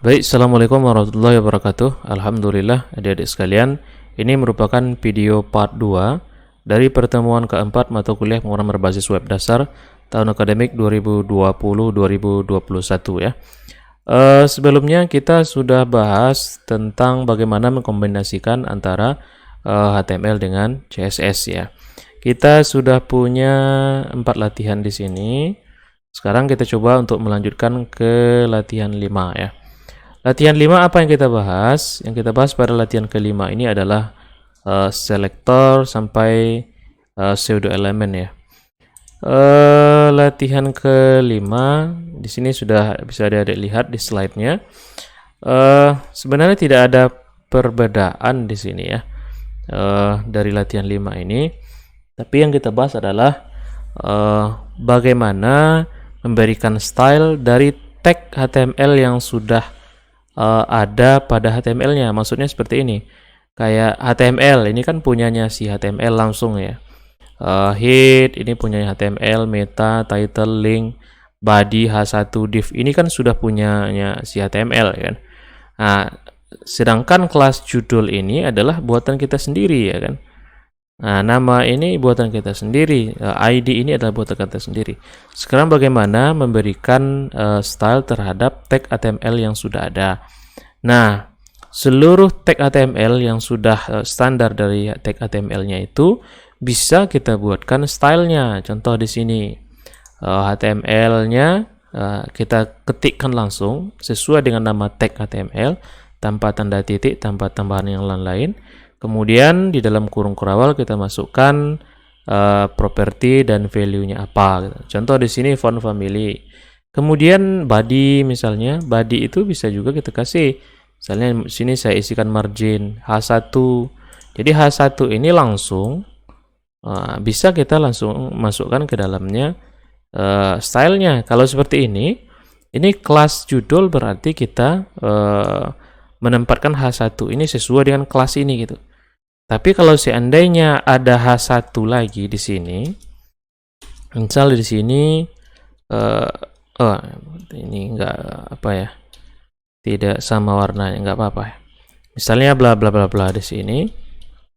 Baik, Assalamualaikum warahmatullahi wabarakatuh. Alhamdulillah, adik-adik sekalian, ini merupakan video part 2 dari pertemuan keempat mata kuliah pengurahan berbasis web dasar tahun akademik 2020-2021 ya. Sebelumnya kita sudah bahas tentang bagaimana mengkombinasikan antara HTML dengan CSS ya. Kita sudah punya 4 latihan di sini. Sekarang kita coba untuk melanjutkan ke latihan 5 ya. Latihan 5 apa yang kita bahas? Yang kita bahas pada latihan kelima ini adalah selektor sampai pseudo elemen ya. Latihan kelima di sini sudah bisa adik lihat di slide-nya. Sebenarnya tidak ada perbedaan di sini ya dari latihan 5 ini. Tapi yang kita bahas adalah bagaimana memberikan style dari tag HTML yang sudah ada pada HTML-nya. Maksudnya seperti ini. Kayak HTML ini kan punyanya si HTML langsung ya. Head ini punyanya HTML, meta, title, link, body, h1, div ini kan sudah punyanya si HTML kan. Nah, sedangkan kelas judul ini adalah buatan kita sendiri ya kan. Nah, nama ini buatan kita sendiri, ID ini adalah buatan kita sendiri. Sekarang bagaimana memberikan style terhadap tag HTML yang sudah ada. Nah, seluruh tag HTML yang sudah standar dari tag HTML-nya itu bisa kita buatkan stylenya. Contoh di sini HTML-nya kita ketikkan langsung sesuai dengan nama tag HTML tanpa tanda titik, tanpa tambahan yang lain-lain. Kemudian di dalam kurung kurawal kita masukkan properti dan value-nya apa. Contoh di sini font family. Kemudian body misalnya, body itu bisa juga kita kasih. Misalnya di sini saya isikan margin H1. Jadi H1 ini langsung bisa kita langsung masukkan ke dalamnya stylenya. Kalau seperti ini kelas judul berarti kita menempatkan H1 ini sesuai dengan kelas ini gitu. Tapi kalau seandainya ada H1 lagi di sini, misal di sini ini enggak apa ya, tidak sama warnanya, enggak apa-apa ya. Misalnya bla bla bla bla di sini,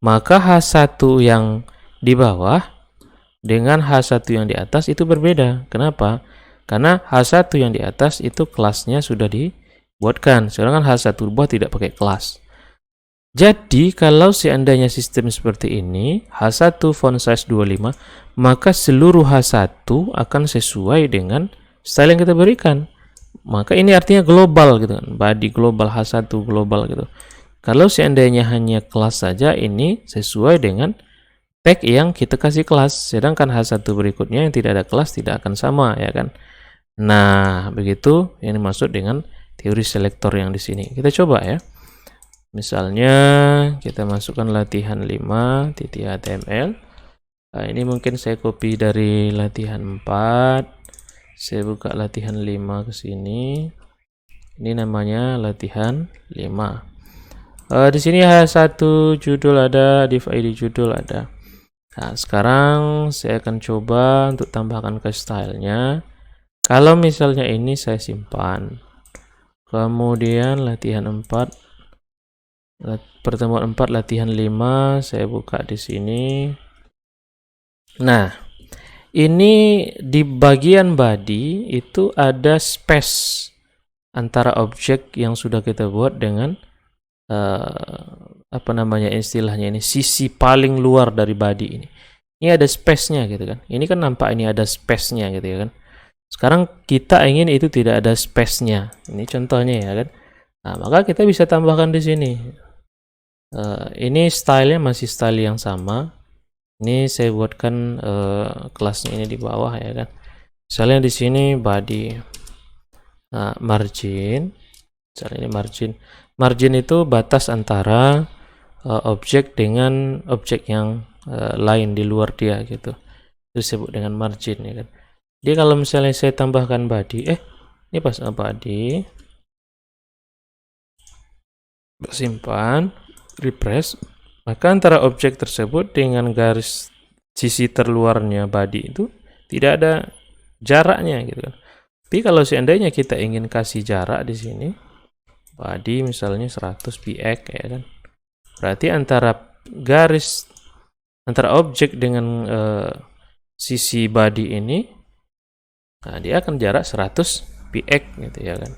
maka H1 yang di bawah dengan H1 yang di atas itu berbeda. Kenapa? Karena H1 yang di atas itu kelasnya sudah dibuatkan, sedangkan H1 bawah tidak pakai kelas. Jadi kalau seandainya sistem seperti ini, H1 font size 25, maka seluruh H1 akan sesuai dengan style yang kita berikan. Maka ini artinya global gitu kan, body global, H1 global gitu. Kalau seandainya hanya kelas saja, ini sesuai dengan tag yang kita kasih kelas, sedangkan H1 berikutnya yang tidak ada kelas tidak akan sama ya kan. Nah, begitu yang dimaksud dengan teori selektor yang di sini. Kita coba ya. Misalnya kita masukkan latihan 5.html. Nah, ini mungkin saya copy dari latihan 4. Saya buka latihan 5 ke sini. Ini namanya latihan 5. Di sini H1 judul ada, div ID judul ada. Nah, sekarang saya akan coba untuk tambahkan ke stylenya. Kalau misalnya ini saya simpan. Kemudian latihan 4. Pertemuan 4 latihan 5 saya buka di sini. Nah, ini di bagian body itu ada space antara objek yang sudah kita buat dengan apa namanya istilahnya ini, sisi paling luar dari body ini. Ini ada space-nya gitu kan. Ini kan nampak ini ada space-nya gitu ya kan. Sekarang kita ingin itu tidak ada space-nya. Ini contohnya ya kan. Nah, maka kita bisa tambahkan di sini. Ini stylenya masih style yang sama. Ini saya buatkan kelasnya ini di bawah ya kan. Misalnya di sini body, margin. Misalnya ini margin. Margin itu batas antara objek dengan objek yang lain di luar dia gitu. Itu disebut dengan margin ya kan. Jadi kalau misalnya saya tambahkan body, ini pas body, simpan, refresh, maka antara objek tersebut dengan garis sisi terluarnya body itu tidak ada jaraknya gitu kan. Tapi kalau seandainya kita ingin kasih jarak di sini, body misalnya 100 px ya kan. Berarti antara objek dengan sisi body ini, nah dia akan jarak 100 px gitu ya kan.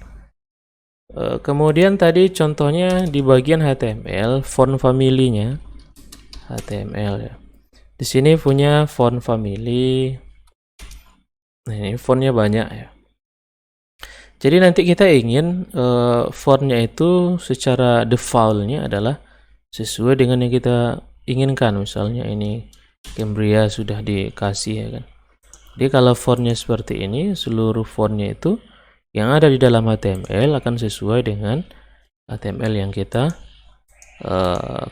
Kemudian tadi contohnya di bagian HTML, font family-nya HTML ya. Di sini punya font family. Nah, ini fontnya banyak ya. Jadi nanti kita ingin fontnya itu secara default-nya adalah sesuai dengan yang kita inginkan. Misalnya ini Cambria sudah dikasih ya kan. Jadi kalau fontnya seperti ini, seluruh fontnya itu yang ada di dalam HTML akan sesuai dengan HTML yang kita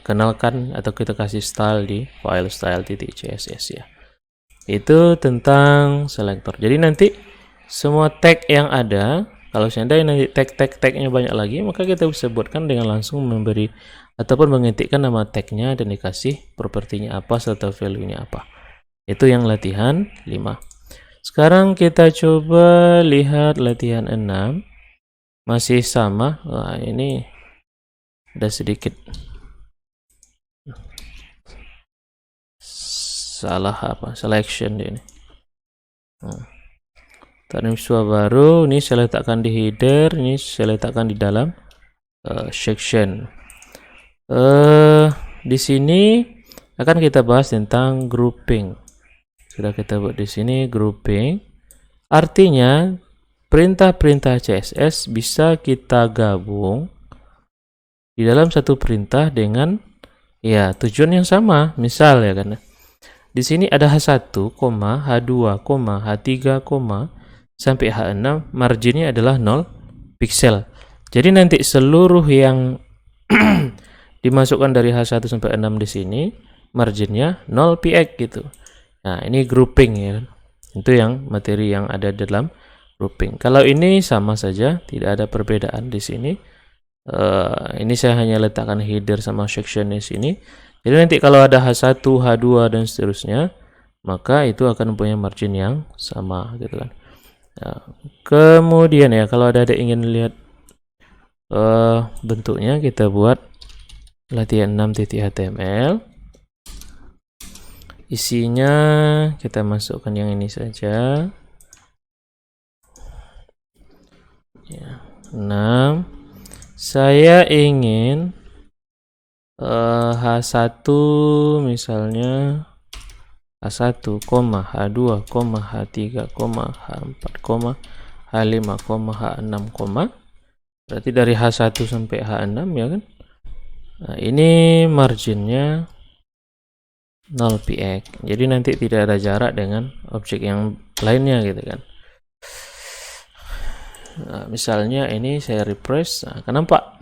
kenalkan atau kita kasih style di file style.css ya. Itu tentang selector. Jadi nanti semua tag yang ada, kalau seandainya nanti tagnya banyak lagi, maka kita bisa buatkan dengan langsung memberi ataupun mengetikkan nama tagnya dan dikasih propertinya apa serta value-nya apa. Itu yang latihan 5. Sekarang kita coba lihat latihan 6. Masih sama. Wah, ini ada sedikit salah selection ini. Taniswa baru ini saya letakkan di header, ini saya letakkan di dalam section. Di sini akan kita bahas tentang grouping. Sudah kita buat di sini grouping. Artinya perintah-perintah CSS bisa kita gabung di dalam satu perintah dengan ya tujuan yang sama. Misal ya kan. Di sini ada H1, H2, H3, sampai H6, marginnya adalah 0 pixel. Jadi nanti seluruh yang dimasukkan dari H1 sampai 6 di sini, marginnya 0 px gitu. Nah, ini grouping ya. Itu yang materi yang ada dalam grouping. Kalau ini sama saja, tidak ada perbedaan di sini. Ini saya hanya letakkan header sama section di sini. Jadi nanti kalau ada H1, H2 dan seterusnya, maka itu akan punya margin yang sama gitu kan. Nah, kemudian ya kalau ada ingin lihat bentuknya, kita buat latihan 6.html. Isinya kita masukkan yang ini saja. Ya, 6. Saya ingin H1 misalnya H1, H2, H3, H4, H5, H6, berarti dari H1 sampai H6 ya kan. Nah, ini marginnya 0 px. Jadi nanti tidak ada jarak dengan objek yang lainnya gitu kan. Nah, misalnya ini saya refresh, nah, kenapa?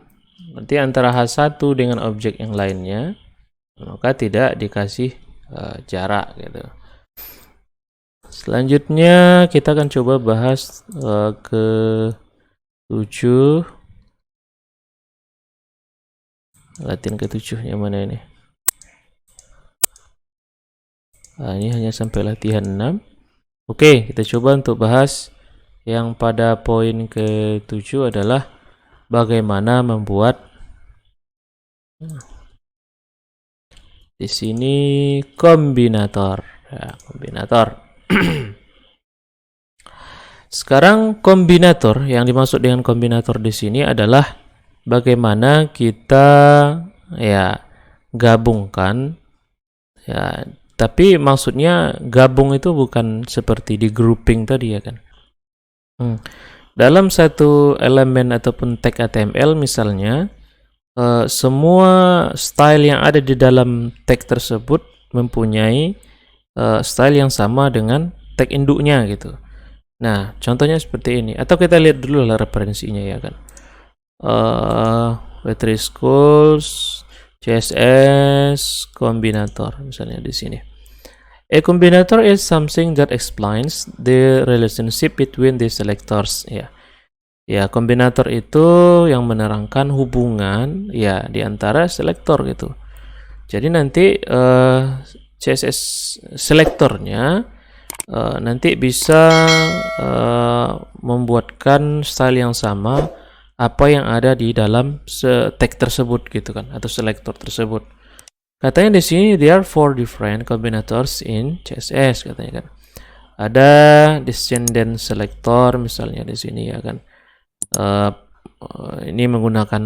Berarti antara H1 dengan objek yang lainnya, maka tidak dikasih jarak gitu. Selanjutnya kita akan coba bahas ke 7. Latihan ke-7 yang mana ini? Nah, ini hanya sampai latihan 6. Oke, kita coba untuk bahas yang pada poin ke-7 adalah bagaimana membuat di sini kombinator. Ya, kombinator. Sekarang kombinator, yang dimaksud dengan kombinator di sini adalah bagaimana kita ya gabungkan ya, tapi maksudnya gabung itu bukan seperti di grouping tadi ya kan. Dalam satu elemen ataupun tag HTML misalnya, semua style yang ada di dalam tag tersebut mempunyai style yang sama dengan tag induknya gitu. Nah, contohnya seperti ini. Atau kita lihat dulu lah referensinya ya kan. Battery schools CSS kombinator misalnya di sini. A combinator is something that explains the relationship between the selectors ya. Ya, kombinator itu yang menerangkan hubungan ya di antara selektor gitu. Jadi nanti CSS selektornya nanti bisa membuatkan style yang sama apa yang ada di dalam tag tersebut gitu kan, atau selektor tersebut. Katanya di sini there are 4 different combinators in CSS katanya kan. Ada descendant selector misalnya di sini ya kan. Ini menggunakan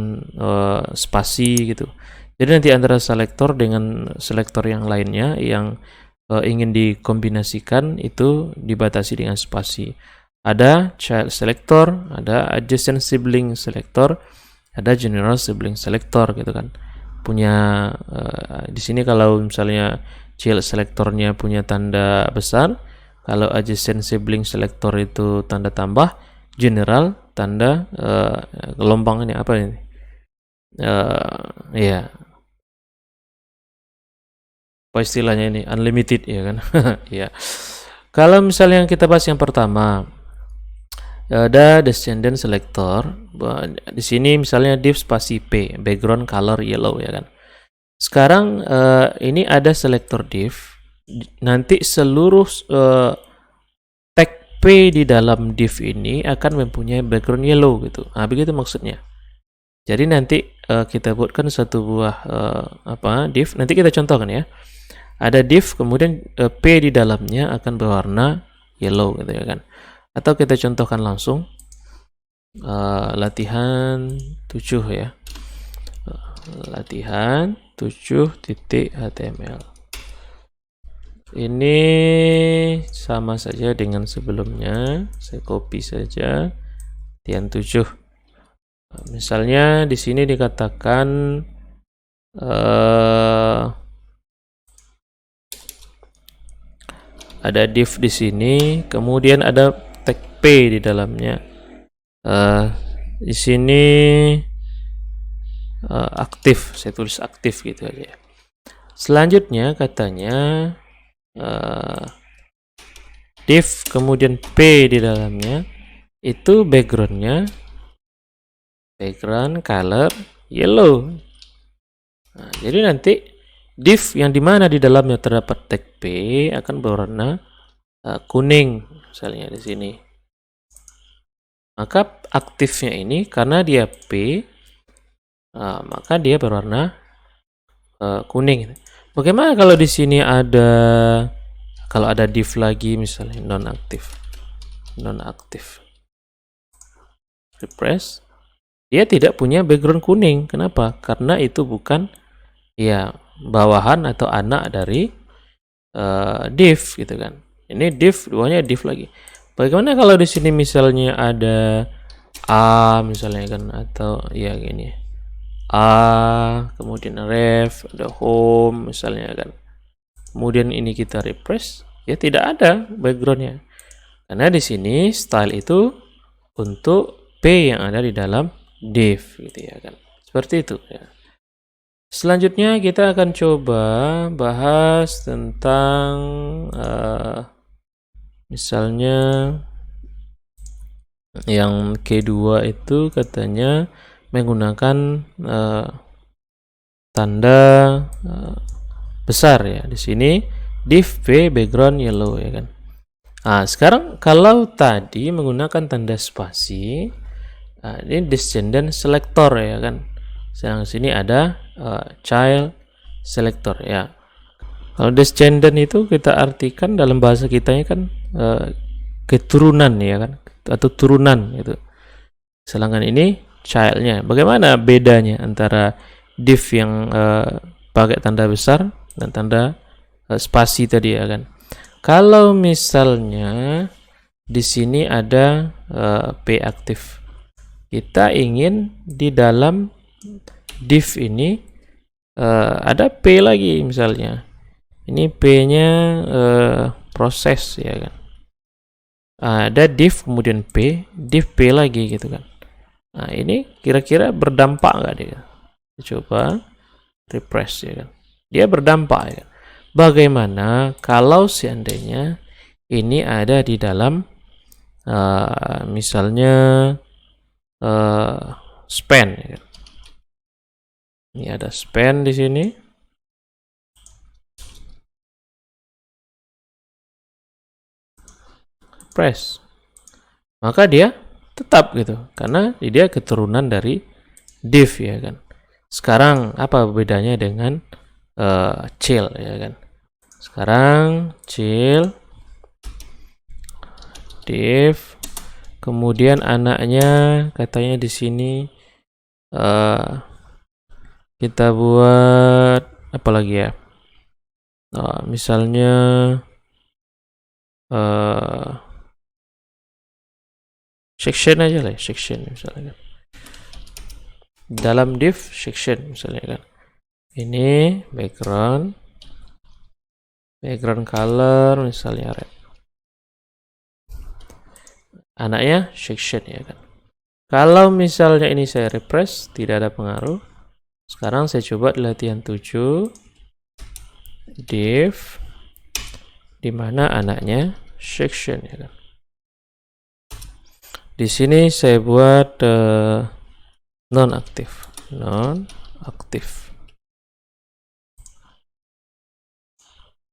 spasi gitu. Jadi nanti antara selektor dengan selektor yang lainnya yang ingin dikombinasikan itu dibatasi dengan spasi. Ada child selector, ada adjacent sibling selector, ada general sibling selector gitu kan. Punya di sini kalau misalnya child selectornya punya tanda besar, kalau adjacent sibling selector itu tanda tambah, general tanda gelombang ini apa ini? Ya, apa istilahnya ini? Unlimited ya kan? Ya. Kalau misalnya yang kita bahas yang pertama, ada descendant selector. Di sini misalnya div spasi p, background color yellow ya kan. Sekarang ini ada selector div. Nanti seluruh tag p di dalam div ini akan mempunyai background yellow gitu. Nah, begitu maksudnya. Jadi nanti kita buatkan satu buah div. Nanti kita contohkan ya. Ada div, kemudian p di dalamnya akan berwarna yellow gitu ya kan. Atau kita contohkan langsung latihan 7 ya. Latihan 7.html. Ini sama saja dengan sebelumnya. Saya copy saja latihan 7. Misalnya di sini dikatakan ada div di sini, kemudian ada tag p di dalamnya. Di sini aktif, saya tulis aktif gitu aja. Selanjutnya katanya div kemudian p di dalamnya itu background color yellow. Nah, jadi nanti div yang dimana di dalamnya terdapat tag p akan berwarna kuning misalnya di sini. Maka aktifnya ini karena dia p, maka dia berwarna kuning. Bagaimana kalau di sini kalau ada div lagi misalnya non-aktif, refresh, dia tidak punya background kuning. Kenapa? Karena itu bukan ya bawahan atau anak dari div gitu kan. Ini div, duanya div lagi. Bagaimana kalau di sini misalnya ada a misalnya kan, atau ya gini kemudian ref, ada home misalnya kan, kemudian ini kita refresh, ya tidak ada backgroundnya karena di sini style itu untuk p yang ada di dalam div gitu ya kan, seperti itu ya. Selanjutnya kita akan coba bahas tentang misalnya yang kedua itu katanya menggunakan tanda besar ya. Di sini div p background yellow ya kan. Nah, sekarang kalau tadi menggunakan tanda spasi, ini descendant selector ya kan. Sedang sini ada child selector ya. Kalau descendant itu kita artikan dalam bahasa kitanya kan keturunan ya kan, atau turunan itu. Sedangkan ini childnya. Bagaimana bedanya antara div yang pakai tanda besar dan tanda spasi tadi ya kan? Kalau misalnya di sini ada p aktif, kita ingin di dalam div ini ada p lagi misalnya. Ini p-nya proses ya kan. Ada div kemudian p, div p lagi gitu kan. Nah, ini kira-kira berdampak nggak dia? Coba refresh ya kan. Dia berdampak ya. Bagaimana kalau seandainya ini ada di dalam misalnya span ya kan. Ini ada span di sini. Press. Maka dia tetap gitu, karena dia keturunan dari div ya kan. Sekarang apa bedanya dengan child ya kan? Sekarang child div, kemudian anaknya katanya di sini kita buat apa lagi ya? Misalnya section aja lah, section misalnya. Dalam div section misalnya kan. Ini background color misalnya red. Anaknya section ya kan. Kalau misalnya ini saya refresh, tidak ada pengaruh. Sekarang saya coba di latihan 7 div dimana anaknya section ya kan. Di sini saya buat non-aktif.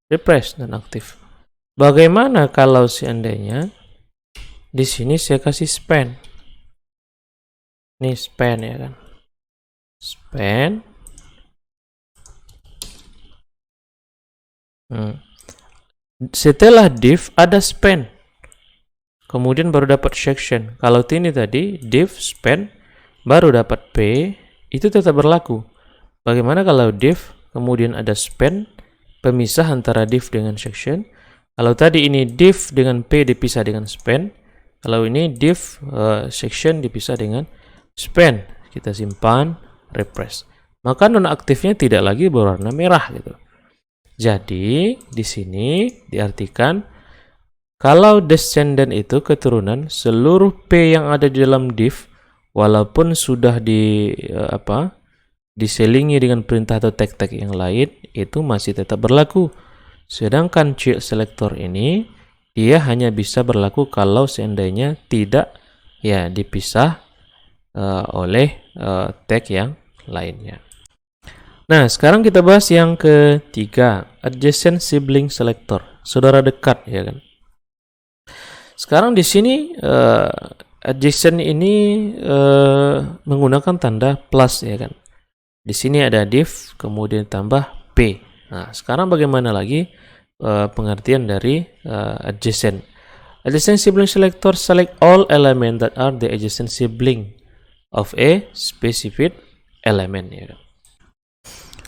Refresh non-aktif. Bagaimana kalau seandainya di sini saya kasih span? Ini span ya kan. Span. Setelah div ada span. Kemudian baru dapat section. Kalau ini tadi div span baru dapat p, itu tetap berlaku. Bagaimana kalau div kemudian ada span, pemisah antara div dengan section? Kalau tadi ini div dengan p dipisah dengan span, kalau ini div section dipisah dengan span. Kita simpan, refresh. Maka nonaktifnya tidak lagi berwarna merah gitu. Jadi di sini diartikan kalau descendant itu keturunan, seluruh p yang ada di dalam div walaupun sudah diselingi dengan perintah atau tag-tag yang lain, itu masih tetap berlaku. Sedangkan child selector ini dia hanya bisa berlaku kalau seandainya tidak ya dipisah oleh tag yang lainnya. Nah, sekarang kita bahas yang ketiga, adjacent sibling selector, saudara dekat ya kan. Sekarang di sini adjacent ini menggunakan tanda plus ya kan. Di sini ada div kemudian tambah p. Nah, sekarang bagaimana lagi pengertian dari adjacent? Adjacent sibling selector select all element that are the adjacent sibling of a specific element ya kan.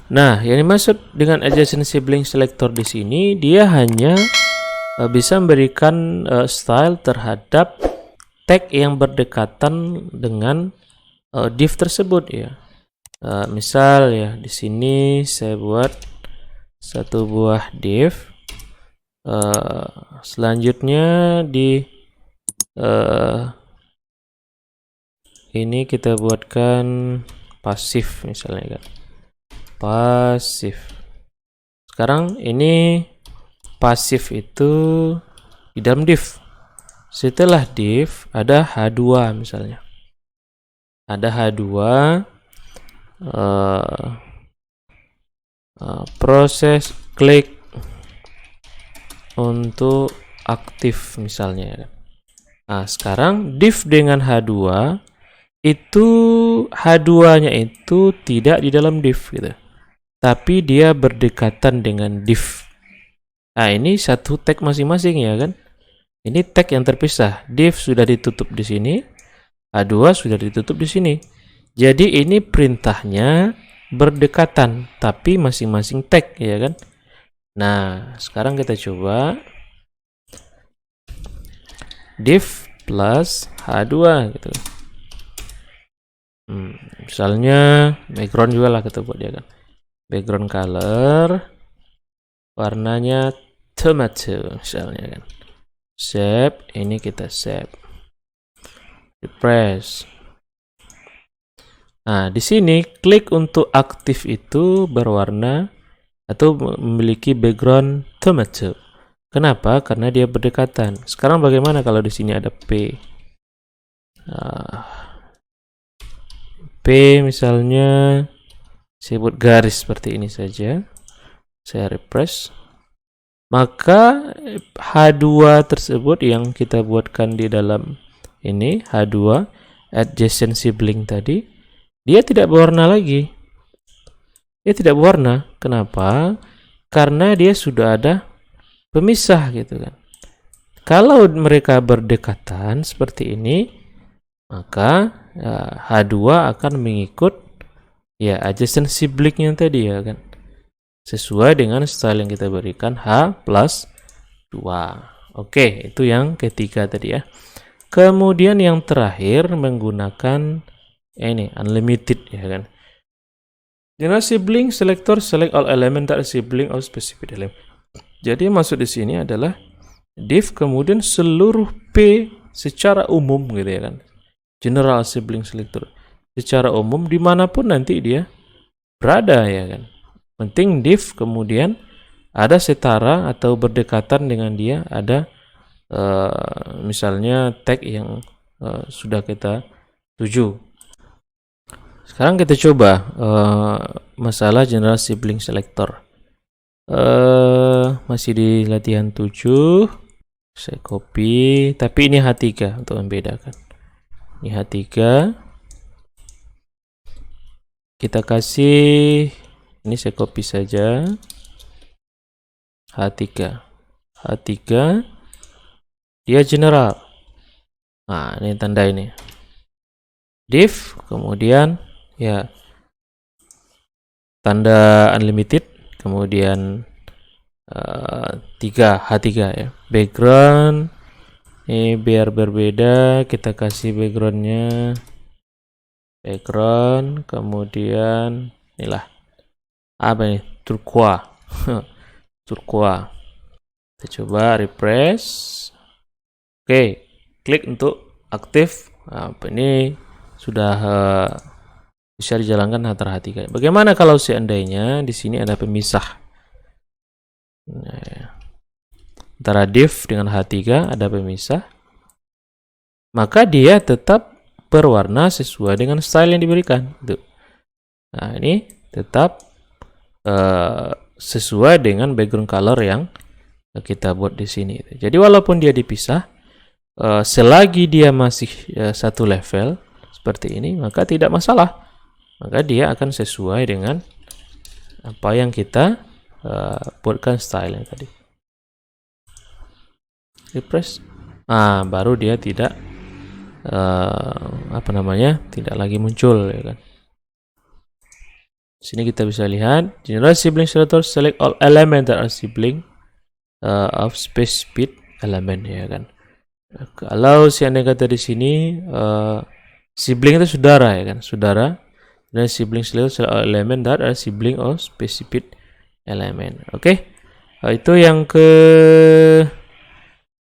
Nah, yang dimaksud dengan adjacent sibling selector di sini dia hanya bisa memberikan style terhadap tag yang berdekatan dengan div tersebut ya. Misal ya di sini saya buat satu buah div. Selanjutnya di ini kita buatkan pasif misalnya kan. Pasif. Sekarang ini pasif itu di dalam div. Setelah div ada H2 misalnya. Ada H2 proses klik untuk aktif misalnya. Nah, sekarang div dengan H2 itu H2-nya itu tidak di dalam div gitu. Tapi dia berdekatan dengan div. Nah, ini satu tag masing-masing ya kan. Ini tag yang terpisah. Div sudah ditutup di sini, H2 sudah ditutup di sini. Jadi ini perintahnya berdekatan, tapi masing-masing tag ya kan. Nah, sekarang kita coba div plus H2 gitu. Misalnya background juga lah kita buat dia kan. Background color warnanya tomato misalnya kan. Save, ini kita save. Refresh. Nah, di sini klik untuk aktif itu berwarna atau memiliki background tomato. Kenapa? Karena dia berdekatan. Sekarang bagaimana kalau di sini ada P? P misalnya saya buat garis seperti ini saja. Saya refresh. Maka H2 tersebut yang kita buatkan di dalam ini H2 adjacent sibling tadi, dia tidak berwarna lagi. Dia tidak berwarna. Kenapa? Karena dia sudah ada pemisah gitu kan. Kalau mereka berdekatan seperti ini, maka H2 akan mengikut ya adjacent siblingnya tadi ya kan. Sesuai dengan style yang kita berikan H+2. Oke, itu yang ketiga tadi ya. Kemudian yang terakhir menggunakan ini unlimited ya kan. General sibling selector select all element that are sibling or specific element. Jadi maksud di sini adalah div kemudian seluruh P secara umum gitu ya kan. General sibling selector secara umum dimanapun nanti dia berada ya kan. Penting div kemudian ada setara atau berdekatan dengan dia, ada misalnya tag yang sudah kita tuju. Sekarang kita coba masalah general sibling selector. Masih di latihan 7. Saya copy, tapi ini H3 untuk membedakan. Ini H3. Kita kasih, ini saya copy saja. H3. Dia general. Nah, ini tanda ini. Div, kemudian ya tanda unlimited, kemudian 3H3 ya. Background ini biar berbeda, kita kasih backgroundnya background, kemudian inilah apa ini, turquoise. Turquoise. Kita coba refresh. Oke, klik untuk aktif. Nah, ini sudah bisa dijalankan antara H3. Bagaimana kalau seandainya di sini ada pemisah? Nah, antara div dengan H3 ada pemisah, maka dia tetap berwarna sesuai dengan style yang diberikan. Nah, ini tetap sesuai dengan background color yang kita buat di sini. Jadi walaupun dia dipisah, selagi dia masih satu level seperti ini, maka tidak masalah. Maka dia akan sesuai dengan apa yang kita buatkan style tadi. Refresh. Baru dia tidak tidak lagi muncul ya kan. Sini kita bisa lihat general sibling selector select all element that are sibling of specific element ya kan. Kalau seandainya kata di sini sibling itu saudara ya kan, saudara, dan sibling select all element that are sibling of specific element. Oke. Itu yang ke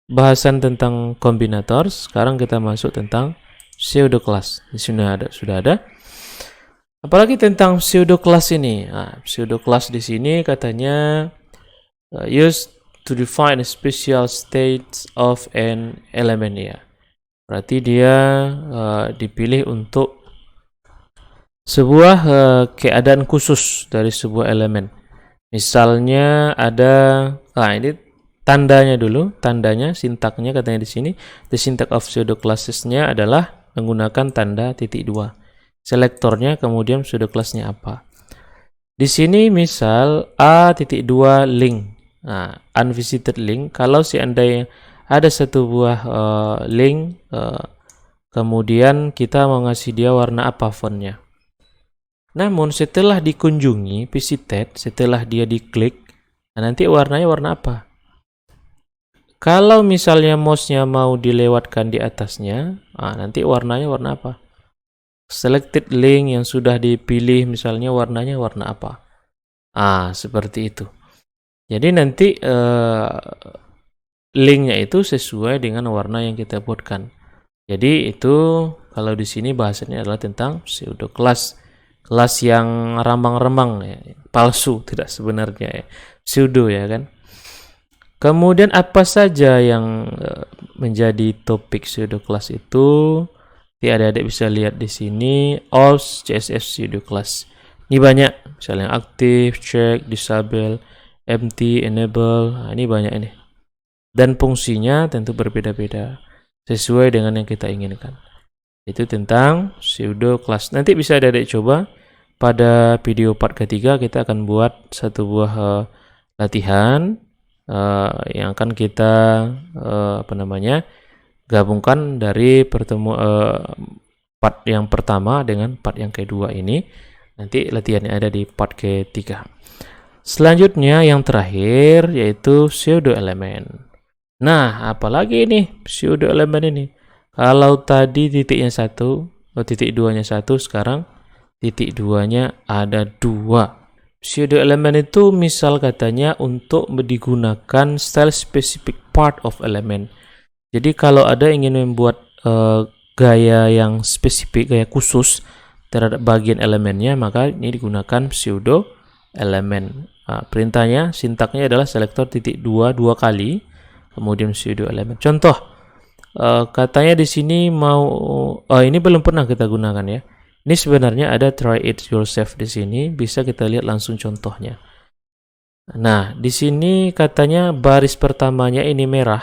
bahasan tentang kombinator. Sekarang kita masuk tentang pseudo class. Ini sudah ada. Apalagi tentang pseudo class ini. Pseudo class di sini katanya used to define a special state of an element ya. Berarti dia dipilih untuk sebuah keadaan khusus dari sebuah elemen. Misalnya ada ini tandanya dulu, tandanya sintaknya katanya di sini. The syntax of pseudo classesnya adalah menggunakan tanda titik 2. Selektornya kemudian pseudo classnya apa? Di sini misal A.2 link. Unvisited link. Kalau seandainya ada satu buah link, kemudian kita mau ngasih dia warna apa fontnya. Namun setelah dikunjungi visited, setelah dia diklik, nanti warnanya warna apa? Kalau misalnya mouse-nya mau dilewatkan di atasnya, nanti warnanya warna apa? Selected link yang sudah dipilih misalnya warnanya warna apa? Seperti itu. Jadi nanti linknya itu sesuai dengan warna yang kita buatkan. Jadi itu kalau di sini bahasanya adalah tentang pseudo class, kelas yang rambang-rambang ya, palsu tidak sebenarnya ya, pseudo ya kan. Kemudian apa saja yang menjadi topik pseudo class itu? Adik-adik bisa lihat di sini all CSS pseudo class. Ini banyak, misalnya aktif, check, disable, empty, enable. Ini banyak ini. Dan fungsinya tentu berbeda-beda. sesuai dengan yang kita inginkan. Itu tentang pseudo class. Nanti bisa adik-adik coba pada video part ketiga, kita akan buat satu buah latihan yang akan kita gabungkan dari part yang pertama dengan part yang kedua ini. Nanti latihannya ada di part ketiga. Selanjutnya yang terakhir yaitu pseudo elemen. Nah, apalagi ini pseudo elemen ini? Kalau tadi titiknya 1, titik 2-nya 1, sekarang titik 2-nya ada 2. Pseudo elemen itu misal katanya untuk digunakan style specific part of element. Jadi kalau ada ingin membuat gaya yang spesifik, gaya khusus terhadap bagian elemennya, maka ini digunakan pseudo elemen. Perintahnya, sintaknya adalah selektor titik 2 dua kali, kemudian pseudo elemen. Contoh, katanya di sini ini belum pernah kita gunakan ya. Ini sebenarnya ada try it yourself di sini, bisa kita lihat langsung contohnya. Nah, di sini katanya baris pertamanya ini merah,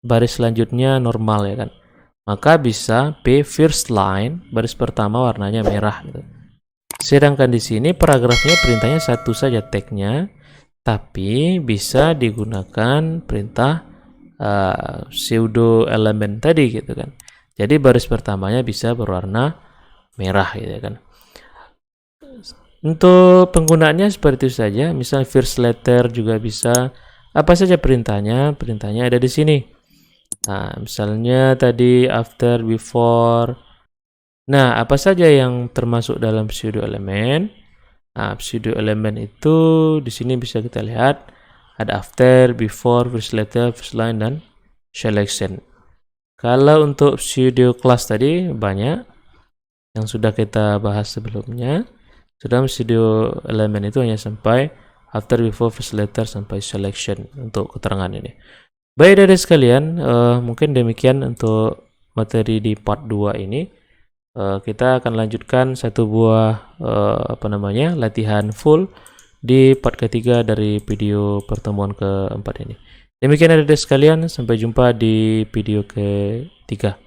baris selanjutnya normal ya kan. Maka bisa P first line, baris pertama warnanya merah gitu. Sedangkan di sini paragrafnya perintahnya satu saja tagnya, tapi bisa digunakan perintah pseudo elemen tadi gitu kan. Jadi baris pertamanya bisa berwarna merah gitu kan. Untuk penggunaannya seperti itu saja. Misal first letter juga bisa. Apa saja perintahnya? Perintahnya ada di sini. Nah, misalnya tadi after, before. Nah, apa saja yang termasuk dalam pseudo elemen? Nah, pseudo elemen itu di sini bisa kita lihat ada after, before, first letter, first line, dan selection. Kalau untuk pseudo class tadi banyak yang sudah kita bahas sebelumnya. Sudah pseudo elemen itu hanya sampai after, before, first letter, sampai selection untuk keterangan ini. Baik dari sekalian, mungkin demikian untuk materi di part 2 ini. Kita akan lanjutkan satu buah latihan full di part ketiga dari video pertemuan keempat ini. Demikian adik-adik sekalian, sampai jumpa di video ketiga.